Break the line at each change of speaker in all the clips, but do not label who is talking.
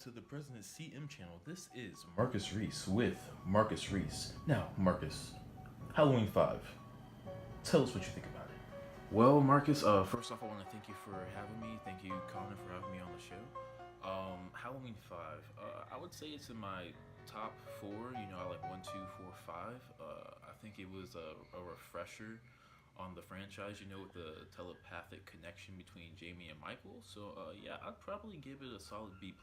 to the President CM channel. This is Marcus Reese with Marcus Reese. Now, Marcus, Halloween 5. Tell us what you think about it. Well, Marcus, first off, I want to thank you for having me. Thank you, Connor, for having me on the show. Halloween 5. I would say it's in my top 4. You know, I like 1, 2, 4, 5. I think it was a refresher on the franchise, you know, with the telepathic connection between Jamie and Michael. So, yeah, I'd probably give it a solid B+.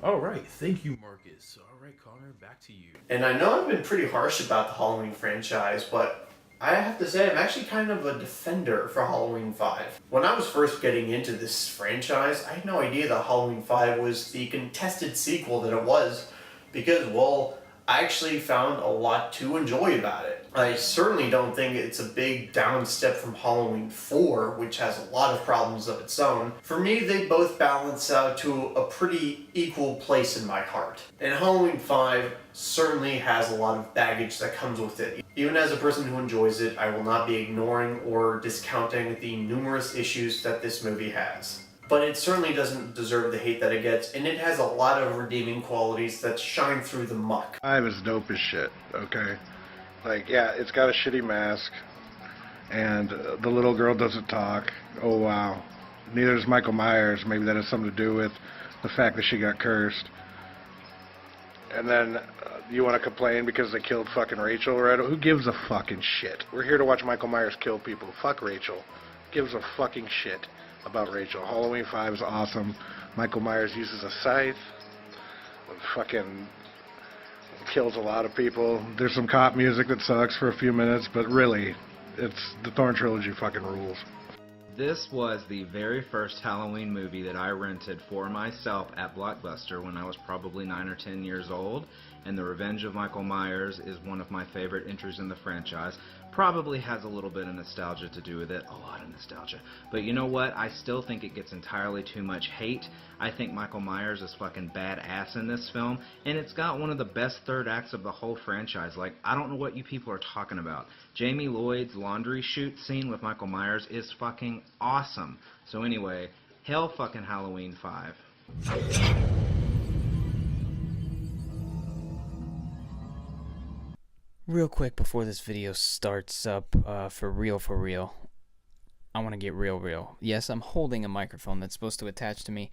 All right, thank you, Marcus. All right, Connor, back to you.
And I know I've been pretty harsh about the Halloween franchise, but I have to say I'm actually kind of a defender for Halloween 5. When I was first getting into this franchise, I had no idea that Halloween 5 was the contested sequel that it was, because, well, I actually found a lot to enjoy about it. I certainly don't think it's a big down step from Halloween 4, which has a lot of problems of its own. For me, they both balance out to a pretty equal place in my heart. And Halloween 5 certainly has a lot of baggage that comes with it. Even as a person who enjoys it, I will not be ignoring or discounting the numerous issues that this movie has. But it certainly doesn't deserve the hate that it gets, and it has a lot of redeeming qualities that shine through the muck.
5 is dope as shit, okay? Like, yeah, it's got a shitty mask, and the little girl doesn't talk. Oh, wow. Neither does Michael Myers. Maybe that has something to do with the fact that she got cursed. And then you want to complain because they killed fucking Rachel, right? Who gives a fucking shit? We're here to watch Michael Myers kill people. Fuck Rachel. Gives a fucking shit about Rachel. Halloween 5 is awesome. Michael Myers uses a scythe. Fucking kills a lot of people. There's some cop music that sucks for a few minutes, but really, it's the Thorn trilogy fucking rules.
This was the very first Halloween movie that I rented for myself at Blockbuster when I was probably 9 or 10 years old, and The Revenge of Michael Myers is one of my favorite entries in the franchise. Probably has a little bit of nostalgia to do with it, a lot of nostalgia. But you know what? I still think it gets entirely too much hate. I think Michael Myers is fucking badass in this film, and it's got one of the best third acts of the whole franchise. Like, I don't know what you people are talking about. Jamie Lloyd's laundry chute scene with Michael Myers is fucking awesome. So anyway, hell fucking Halloween 5.
Real quick before this video starts up, for real, I want to get real. Yes, I'm holding a microphone that's supposed to attach to me.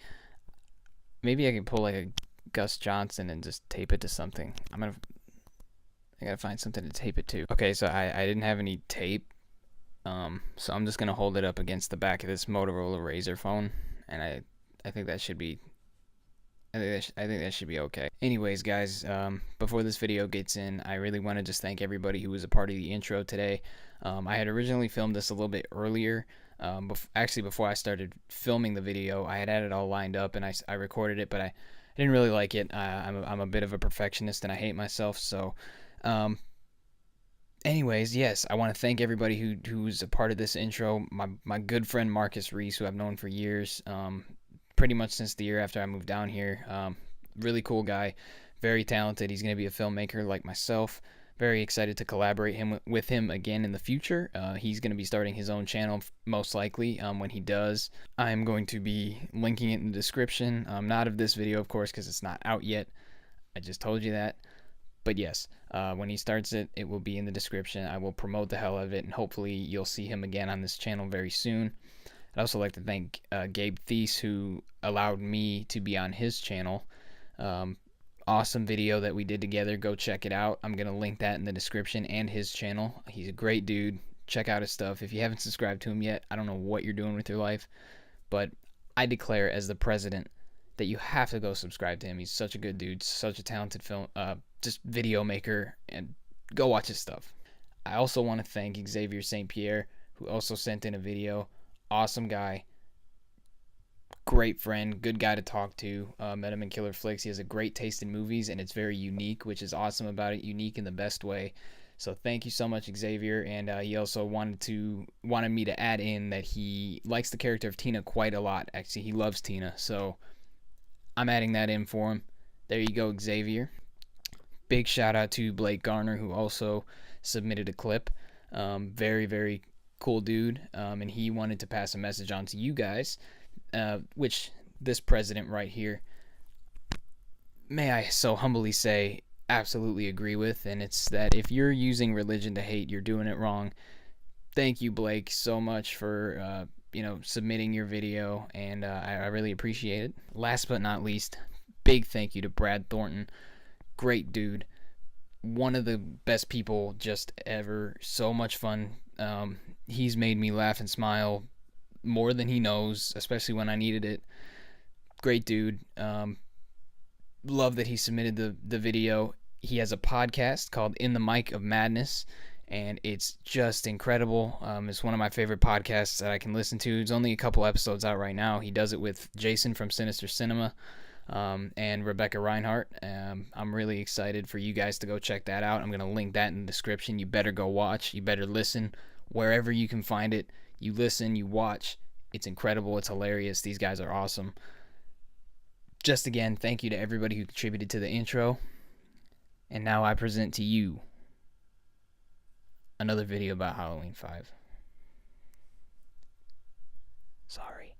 Maybe I can pull like a Gus Johnson and just tape it to something. I gotta find something to tape it to. Okay, so I didn't have any tape, so I'm just gonna hold it up against the back of this Motorola Razr phone, and I think that should be I think that should be okay. Anyways, guys, before this video gets in, I really want to just thank everybody who was a part of the intro today. I had originally filmed this a little bit earlier. Actually, before I started filming the video, I had it all lined up and I recorded it, but I didn't really like it. I'm a bit of a perfectionist and I hate myself. So, anyways, yes, I want to thank everybody who's a part of this intro. My good friend Marcus Reese, who I've known for years. Pretty much since the year after I moved down here. Really cool guy, very talented. He's going to be a filmmaker like myself. Very excited to collaborate with him again in the future. He's going to be starting his own channel most likely. When he does, I'm going to be linking it in the description. Not of this video, of course, because it's not out yet. I just told you that. But yes, when he starts it, it will be in the description. I will promote the hell out of it, and hopefully you'll see him again on this channel very soon. I'd also like to thank Gabe Thies, who allowed me to be on his channel. Awesome video that we did together. Go check it out. I'm going to link that in the description and his channel. He's a great dude. Check out his stuff. If you haven't subscribed to him yet, I don't know what you're doing with your life, but I declare as the president that you have to go subscribe to him. He's such a good dude, such a talented just video maker, and go watch his stuff. I also want to thank Xavier St, Pierre, who also sent in a video. Awesome guy, great friend, good guy to talk to. Met him in Killer Flicks. He has a great taste in movies, and it's very unique, which is awesome about it. Unique in the best way. So thank you so much, Xavier. And he also wanted me to add in that he likes the character of Tina quite a lot. Actually, he loves Tina, so I'm adding that in for him. There you go, Xavier. Big shout out to Blake Garner, who also submitted a clip. Very cool dude, and he wanted to pass a message on to you guys, which this president right here, may I so humbly say, absolutely agree with, and it's that if you're using religion to hate, you're doing it wrong. Thank you, Blake, so much for submitting your video, and I really appreciate it. Last but not least, big thank you to Brad Thornton. Great dude. One of the best people just ever. So much fun. He's made me laugh and smile more than he knows, especially when I needed it. Great dude. Love that he submitted the video. He has a podcast called In the Mic of Madness, and it's just incredible. It's one of my favorite podcasts that I can listen to. There's only a couple episodes out right now. He does it with Jason from Sinister Cinema and Rebecca Reinhart. I'm really excited for you guys to go check that out. I'm going to link that in the description. You better go watch. You better listen wherever you can find it. You listen, you watch. It's incredible. It's hilarious. These guys are awesome. Just again, thank you to everybody who contributed to the intro. And now I present to you another video about Halloween 5. Sorry.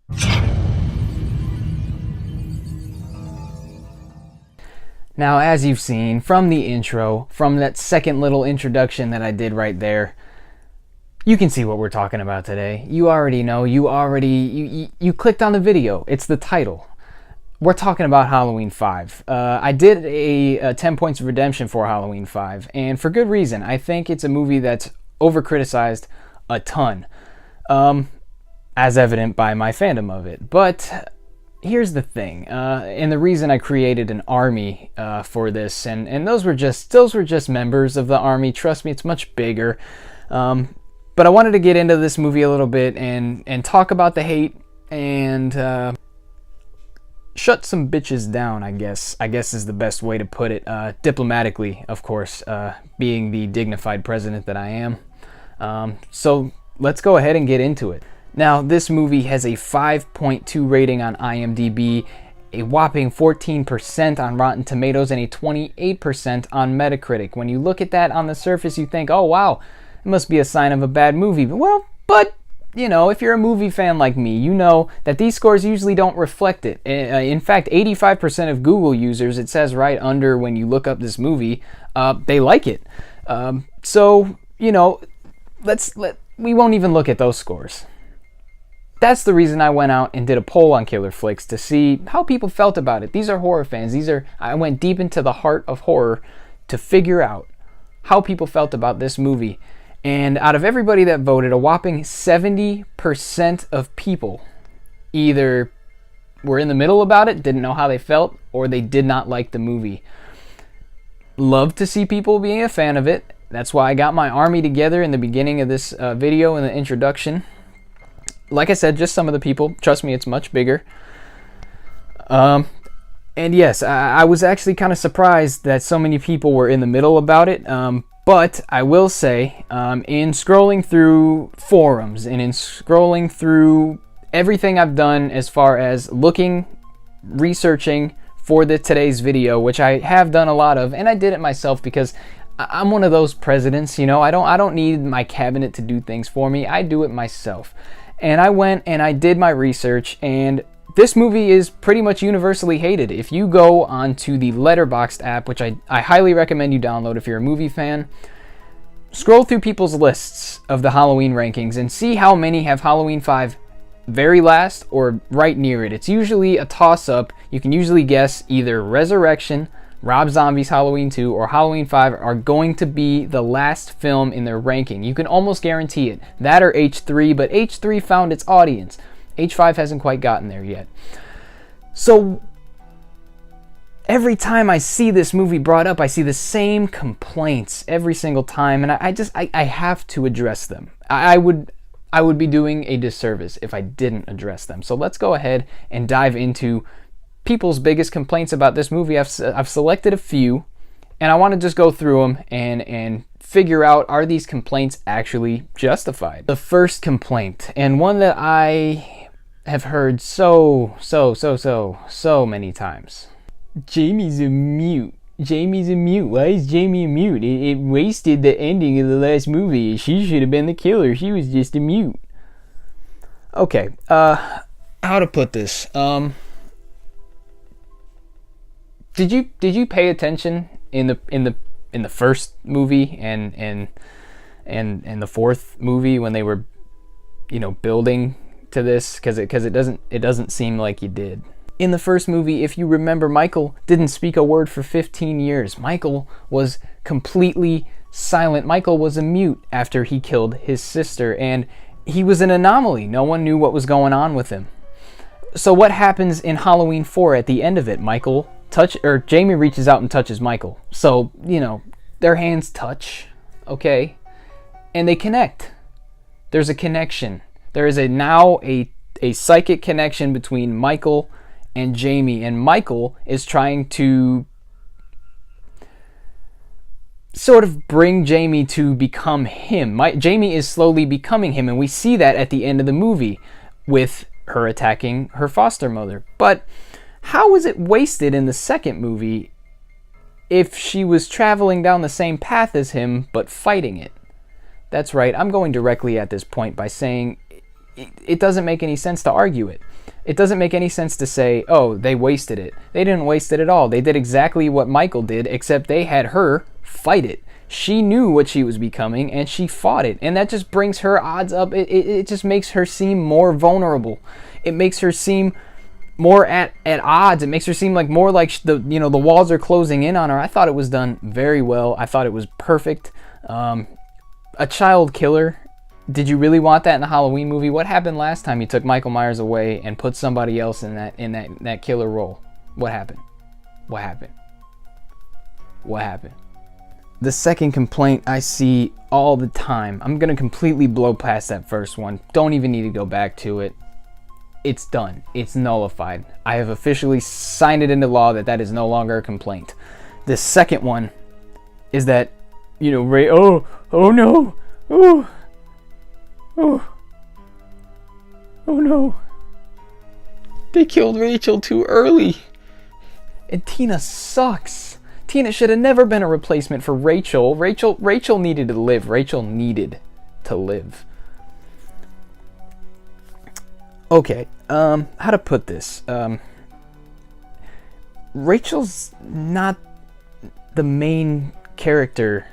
Now, as you've seen from the intro, from that second little introduction that I did right there, you can see what we're talking about today. You already know. You clicked on the video. It's the title. We're talking about Halloween 5. I did a 10 Points of Redemption for Halloween 5, and for good reason. I think it's a movie that's over-criticized a ton, as evident by my fandom of it. But here's the thing, and the reason I created an army for this, and those were just members of the army. Trust me, it's much bigger. But I wanted to get into this movie a little bit and talk about the hate and shut some bitches down, I guess is the best way to put it, diplomatically, of course, being the dignified president that I am. So let's go ahead and get into it. Now, this movie has a 5.2 rating on IMDb, a whopping 14% on Rotten Tomatoes, and a 28% on Metacritic. When you look at that on the surface, you think, oh wow, it must be a sign of a bad movie. But you know, if you're a movie fan like me, you know that these scores usually don't reflect it. In fact, 85% of Google users, it says right under when you look up this movie, they like it. So, you know, we won't even look at those scores. That's the reason I went out and did a poll on Killer Flicks to see how people felt about it. These are horror fans. I went deep into the heart of horror to figure out how people felt about this movie. And out of everybody that voted, a whopping 70% of people either were in the middle about it, didn't know how they felt, or they did not like the movie. Love to see people being a fan of it. That's why I got my army together in the beginning of this video in the introduction. Like I said, just some of the people. Trust me, it's much bigger. And yes, I was actually kind of surprised that so many people were in the middle about it. But I will say, in scrolling through forums and in scrolling through everything I've done as far as looking, researching for today's video, which I have done a lot of, and I did it myself because I'm one of those presidents, you know, I don't need my cabinet to do things for me. I do it myself. And I went and I did my research, and this movie is pretty much universally hated. If you go onto the Letterboxd app, which I highly recommend you download if you're a movie fan, scroll through people's lists of the Halloween rankings and see how many have Halloween 5 very last or right near it. It's usually a toss-up. You can usually guess either Resurrection, Rob Zombie's Halloween 2, or Halloween 5 are going to be the last film in their ranking. You can almost guarantee it. That or H3, but H3 found its audience. H5 hasn't quite gotten there yet. So every time I see this movie brought up, I see the same complaints every single time, and I have to address them. I would be doing a disservice if I didn't address them. So let's go ahead and dive into people's biggest complaints about this movie. I've selected a few, and I want to just go through them and figure out, are these complaints actually justified? The first complaint, and one that I have heard so many times. Jamie's a mute. Jamie's a mute. Why is Jamie a mute? It wasted the ending of the last movie. She should have been the killer. She was just a mute. Okay, how to put this? did you pay attention in the first movie and the fourth movie when they were, building to this? Because it doesn't seem like you did. In the first movie, if you remember, Michael didn't speak a word for 15 years. Michael was completely silent. Michael was a mute after he killed his sister, and he was an anomaly. No one knew what was going on with him. So what happens in Halloween 4 at the end of it? Jamie reaches out and touches Michael. So, their hands touch, okay? And they connect. There's a connection. There is now a psychic connection between Michael and Jamie, and Michael is trying to sort of bring Jamie to become him. Jamie is slowly becoming him, and we see that at the end of the movie with her attacking her foster mother. But how was it wasted in the second movie if she was traveling down the same path as him but fighting it? That's right, I'm going directly at this point by saying it doesn't make any sense to argue it. It doesn't make any sense to say, oh, they wasted it. They didn't waste it at all. They did exactly what Michael did, except they had her fight it. She knew what she was becoming, and she fought it. And that just brings her odds up. It just makes her seem more vulnerable. It makes her seem more at odds. It makes her seem like more like the walls are closing in on her. I thought it was done very well. I thought it was perfect. A child killer. Did you really want that in the Halloween movie? What happened last time you took Michael Myers away and put somebody else in that killer role? What happened? What happened? What happened? The second complaint I see all the time. I'm going to completely blow past that first one. Don't even need to go back to it. It's done. It's nullified. I have officially signed it into law that is no longer a complaint. The second one is that, Ray, oh no, oh no. They killed Rachel too early. And Tina sucks. Tina should have never been a replacement for Rachel. Rachel needed to live. Rachel needed to live. Okay, how to put this? Rachel's not the main character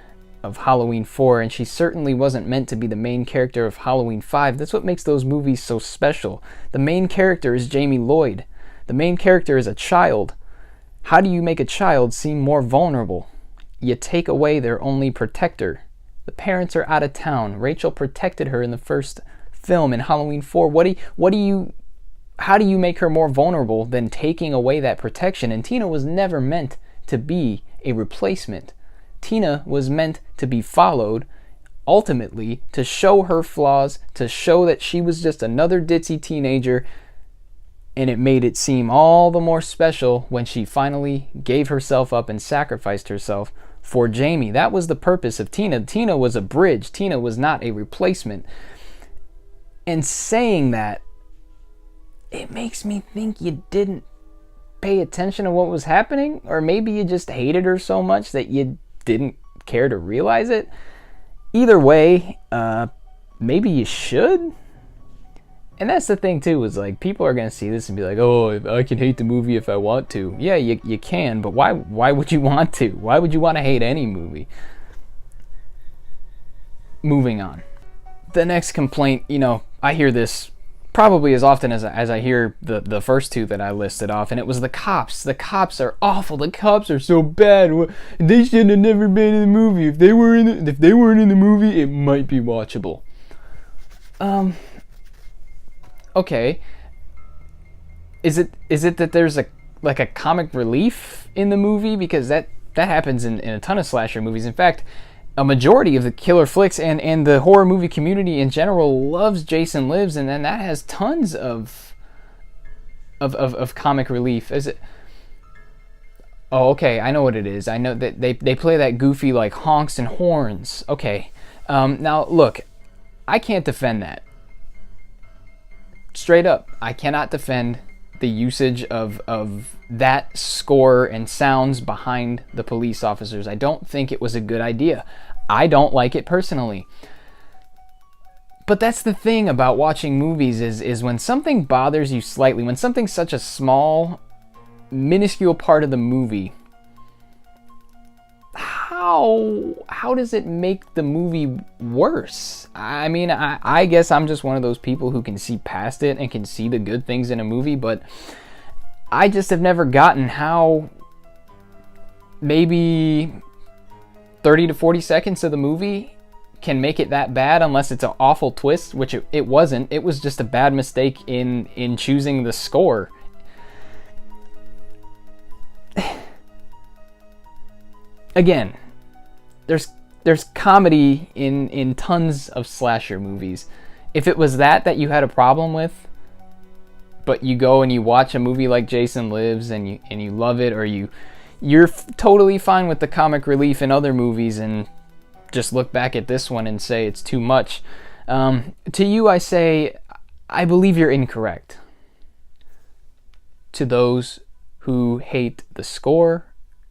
of Halloween 4, and she certainly wasn't meant to be the main character of Halloween 5. That's what makes those movies so special. The main character is Jamie Lloyd. The main character is a child. How do you make a child seem more vulnerable? You take away their only protector. The parents are out of town. Rachel protected her in the first film. In Halloween 4, how do you make her more vulnerable than taking away that protection? And Tina was never meant to be a replacement. Tina was meant to be followed, ultimately, to show her flaws, to show that she was just another ditzy teenager, and it made it seem all the more special when she finally gave herself up and sacrificed herself for Jamie. That was the purpose of Tina. Tina was a bridge. Tina was not a replacement. And saying that, it makes me think you didn't pay attention to what was happening, or maybe you just hated her so much that you didn't care to realize it. Either way, maybe you should. And that's the thing too, is like, people are going to see this and be like, oh, I can hate the movie if I want to. Yeah, you can, but why would you want to? Why would you want to hate any movie? Moving on. The next complaint, I hear this probably as often as I hear the first two that I listed off, and it was the cops. The cops are awful. The cops are so bad. They should have never been in the movie. If they weren't in the movie, it might be watchable. Okay. Is it that there's a comic relief in the movie? Because that happens in a ton of slasher movies. In fact, a majority of the killer flicks and the horror movie community in general loves Jason Lives, and then that has tons of comic relief. Is it? Oh, okay, I know what it is. I know that they play that goofy like honks and horns. Okay, now look, I can't defend that. Straight up, I cannot defend the usage of that score and sounds behind the police officers. I don't think it was a good idea. I don't like it personally. But that's the thing about watching movies is when something bothers you slightly, when something's such a small minuscule part of the movie, how does it make the movie worse? I mean, I guess I'm just one of those people who can see past it and can see the good things in a movie, but I just have never gotten how maybe 30 to 40 seconds of the movie can make it that bad, unless it's an awful twist, which it wasn't. It was just a bad mistake in choosing the score. Again, there's comedy in tons of slasher movies. If it was that you had a problem with, but you go and you watch a movie like Jason Lives and you love it, or you're totally fine with the comic relief in other movies and just look back at this one and say it's too much, to you I say, I believe you're incorrect. To those who hate the score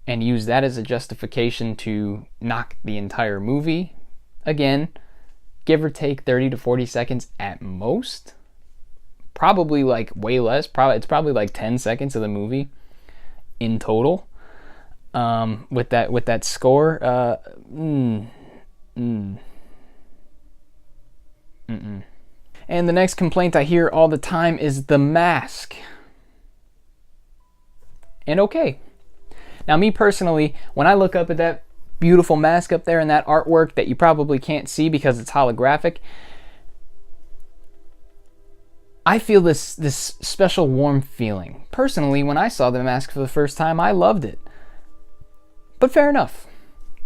and use that as a justification to knock the entire movie, again, give or take 30 to 40 seconds at most. Probably like way less. It's probably like 10 seconds of the movie in total. With that score, And the next complaint I hear all the time is the mask. And okay. Now, me personally, when I look up at that beautiful mask up there and that artwork that you probably can't see because it's holographic, I feel this special warm feeling. Personally, when I saw the mask for the first time, I loved it. But fair enough.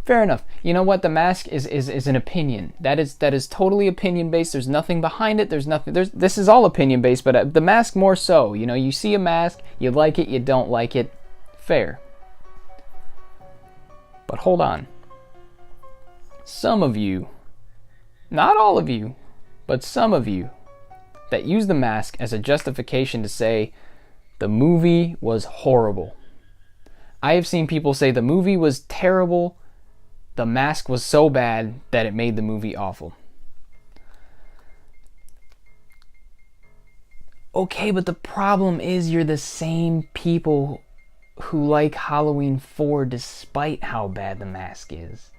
Fair enough. You know what? The mask is an opinion. That is totally opinion based. There's nothing behind it. This is all opinion based, but the mask more so. You know, you see a mask, you like it, you don't like it. Fair. But hold on. Some of you, not all of you, but some of you, that use the mask as a justification to say the movie was horrible. I have seen people say the movie was terrible, the mask was so bad that it made the movie awful. Okay, but the problem is you're the same people who like Halloween 4 despite how bad the mask is.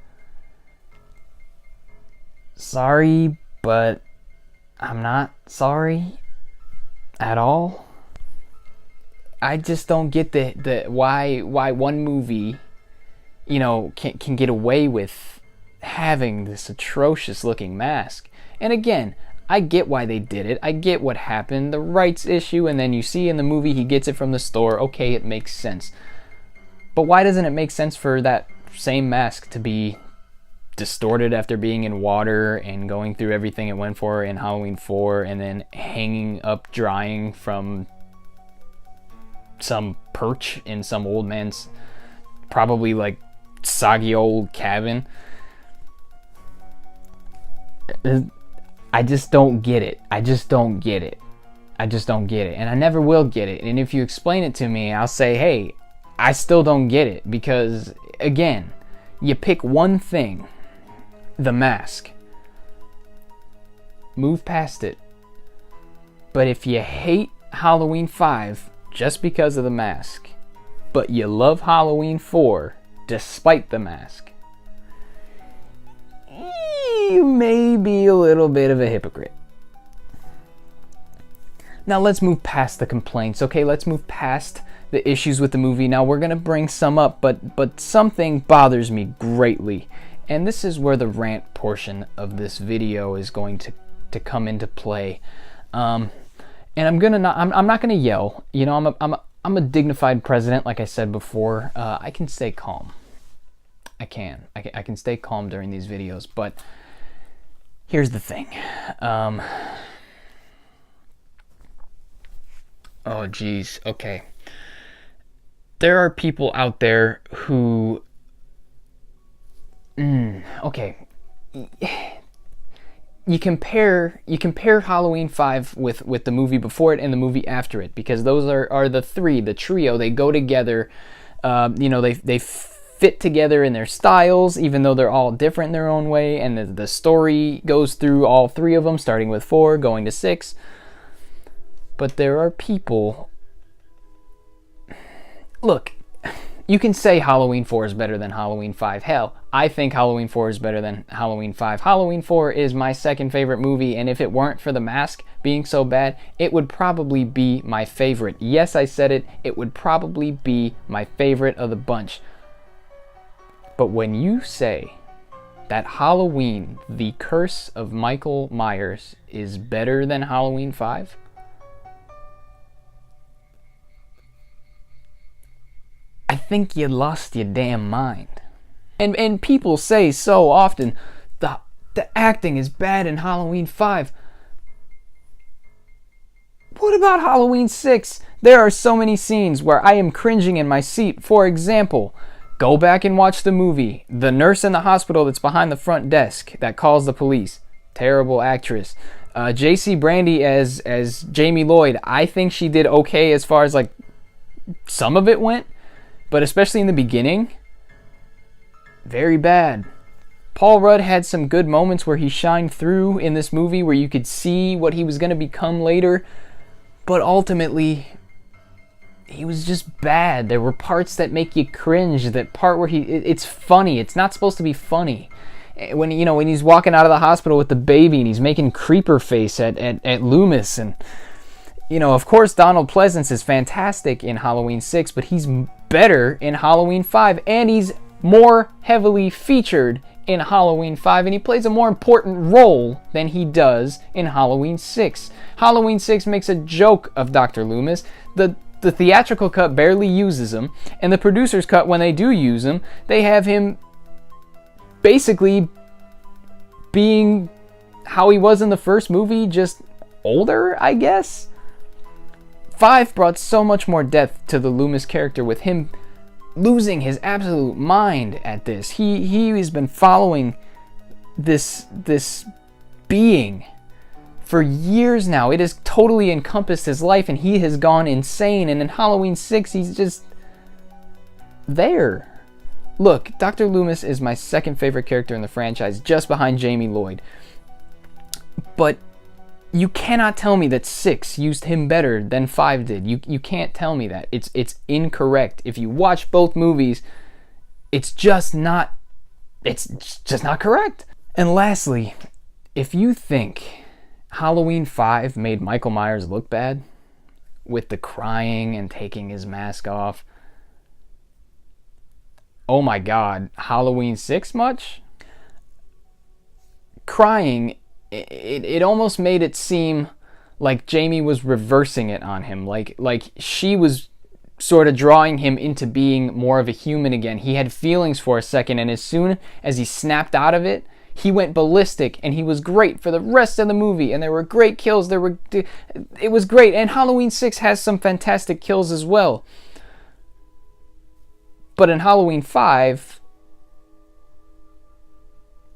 Sorry, but I'm not sorry at all. I just don't get the why one movie, you know, can get away with having this atrocious looking mask. And again, I get why they did it. I get what happened, the rights issue, and then you see in the movie he gets it from the store. Okay, it makes sense. But why doesn't it make sense for that same mask to be distorted after being in water and going through everything it went for in Halloween 4 and then hanging up drying from some perch in some old man's probably like soggy old cabin? I just don't get it. I just don't get it. And I never will get it. And if you explain it to me, I'll say, hey, I still don't get it. Because, again, you pick one thing, the mask. Move past it. But if you hate Halloween 5 just because of the mask, but you love Halloween 4 despite the mask, you may be a little bit of a hypocrite. Now let's move past the complaints, okay? Let's move past the issues with the movie. Now we're gonna bring some up, but something bothers me greatly, and this is where the rant portion of this video is going to come into play. And I'm not gonna yell. You know, I'm a dignified president, like I said before. I can stay calm. I can stay calm during these videos, but here's the thing. Oh geez, okay. There are people out there who okay. You compare Halloween 5 with the movie before it and the movie after it, because those are the trio. They go together. You know, they fit together in their styles, even though they're all different in their own way, and the story goes through all three of them, starting with 4, going to 6. But there are people, look, you can say Halloween 4 is better than Halloween 5. Hell, I think Halloween 4 is better than Halloween 5. Halloween 4 is my second favorite movie, and if it weren't for the mask being so bad, it would probably be my favorite. Yes, I said it. It would probably be my favorite of the bunch. But when you say that Halloween, The Curse of Michael Myers, is better than Halloween 5, I think you lost your damn mind. And people say so often, the acting is bad in Halloween 5. What about Halloween 6? There are so many scenes where I am cringing in my seat. For example, go back and watch the movie. The nurse in the hospital that's behind the front desk that calls the police. Terrible actress. J.C. Brandy as Jamie Lloyd. I think she did okay as far as like some of it went. But especially in the beginning, very bad. Paul Rudd had some good moments where he shined through in this movie where you could see what he was going to become later. But ultimately, he was just bad. There were parts that make you cringe. That part where it's funny. It's not supposed to be funny. When he's walking out of the hospital with the baby and he's making creeper face at Loomis. And, of course, Donald Pleasance is fantastic in Halloween 6, but he's better in Halloween 5, and he's more heavily featured in Halloween 5, and he plays a more important role than he does in Halloween 6. Halloween 6 makes a joke of Dr. Loomis. The theatrical cut barely uses him, and the producer's cut, when they do use him, they have him basically being how he was in the first movie, just older, I guess. 5 brought so much more depth to the Loomis character, with him losing his absolute mind at this. He has been following this being for years now. It has totally encompassed his life, and he has gone insane. And in Halloween 6, he's just there. Look, Dr. Loomis is my second favorite character in the franchise, just behind Jamie Lloyd. But you cannot tell me that 6 used him better than 5 did. You can't tell me that. It's incorrect. If you watch both movies, it's just not correct. And lastly, if you think Halloween 5 made Michael Myers look bad with the crying and taking his mask off, oh my God, Halloween 6 much? Crying, it almost made it seem like Jamie was reversing it on him, like she was sort of drawing him into being more of a human again. He had feelings for a second, and as soon as he snapped out of it, he went ballistic, and he was great for the rest of the movie, and there were great kills. It was great, and Halloween 6 has some fantastic kills as well. But in Halloween 5,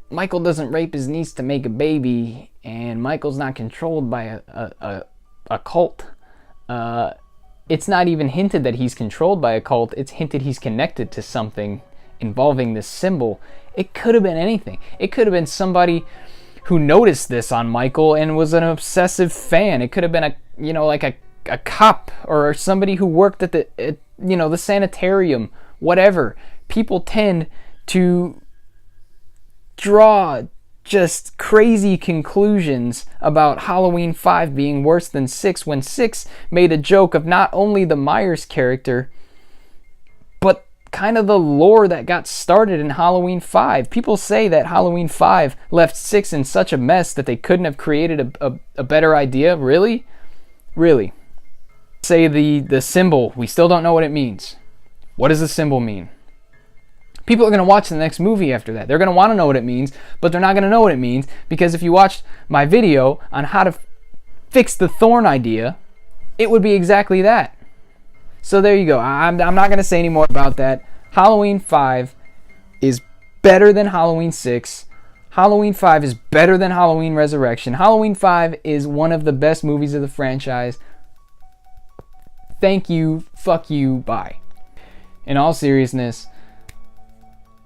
Michael doesn't rape his niece to make a baby, and Michael's not controlled by a cult. It's not even hinted that he's controlled by a cult. It's hinted he's connected to something involving this symbol. It could have been anything. It could have been somebody who noticed this on Michael and was an obsessive fan. It could have been a cop or somebody who worked at the sanitarium, whatever. People tend to draw just crazy conclusions about Halloween 5 being worse than 6 when 6 made a joke of not only the Myers character, but kind of the lore that got started in Halloween 5. People say that Halloween 5 left 6 in such a mess that they couldn't have created a better idea. Really? Really? Say the symbol, we still don't know what it means. What does the symbol mean? People are going to watch the next movie after that. They're going to want to know what it means, but they're not going to know what it means, because if you watched my video on how to fix the thorn idea, it would be exactly that. So there you go. I'm not going to say any more about that. Halloween 5 is better than Halloween 6. Halloween 5 is better than Halloween Resurrection. Halloween 5 is one of the best movies of the franchise. Thank you, fuck you, bye. In all seriousness,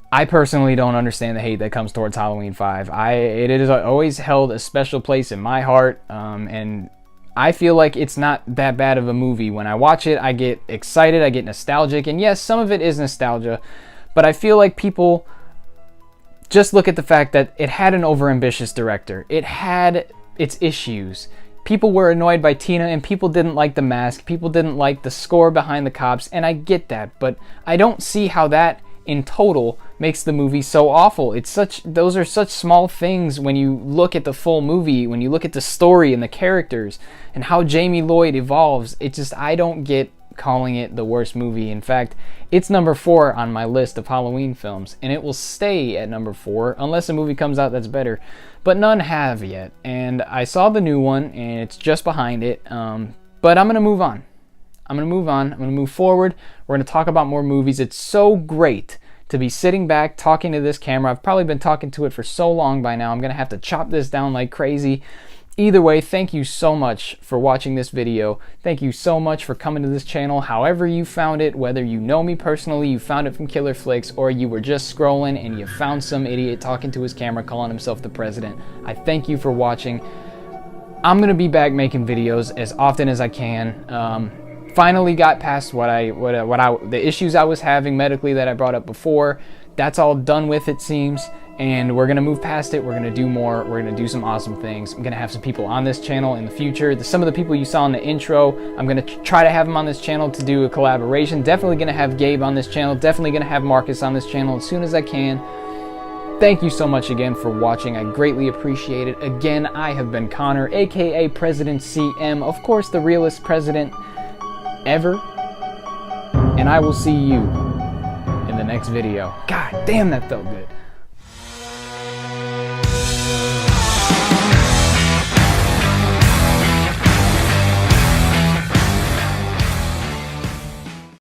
I personally don't understand the hate that comes towards Halloween 5. It has always held a special place in my heart, and I feel like it's not that bad of a movie. When I watch it, I get excited, I get nostalgic, and yes, some of it is nostalgia, but I feel like people just look at the fact that it had an overambitious director. It had its issues. People were annoyed by Tina, and people didn't like the mask. People didn't like the score behind the cops, and I get that, but I don't see how that in total makes the movie so awful. Those are such small things when you look at the full movie, when you look at the story and the characters and how Jamie Lloyd evolves. I don't get calling it the worst movie. In fact, it's number 4 on my list of Halloween films, and it will stay at number 4 unless a movie comes out that's better, but none have yet. And I saw the new one, and it's just behind it, but I'm gonna move on. I'm gonna move forward. We're gonna talk about more movies. It's so great to be sitting back talking to this camera. I've probably been talking to it for so long by now. I'm gonna have to chop this down like crazy. Either way, thank you so much for watching this video. Thank you so much for coming to this channel. However you found it, whether you know me personally, you found it from Killer Flicks, or you were just scrolling and you found some idiot talking to his camera calling himself the president, I thank you for watching. I'm gonna be back making videos as often as I can. Finally got past the issues I was having medically that I brought up before. That's all done with, it seems. And we're gonna move past it. We're gonna do more. We're gonna do some awesome things. I'm gonna have some people on this channel in the future. Some of the people you saw in the intro, I'm gonna try to have them on this channel to do a collaboration. Definitely gonna have Gabe on this channel. Definitely gonna have Marcus on this channel as soon as I can. Thank you so much again for watching. I greatly appreciate it. Again, I have been Connor, aka President CM, of course the realest president ever. And I will see you in the next video. God damn, that felt good.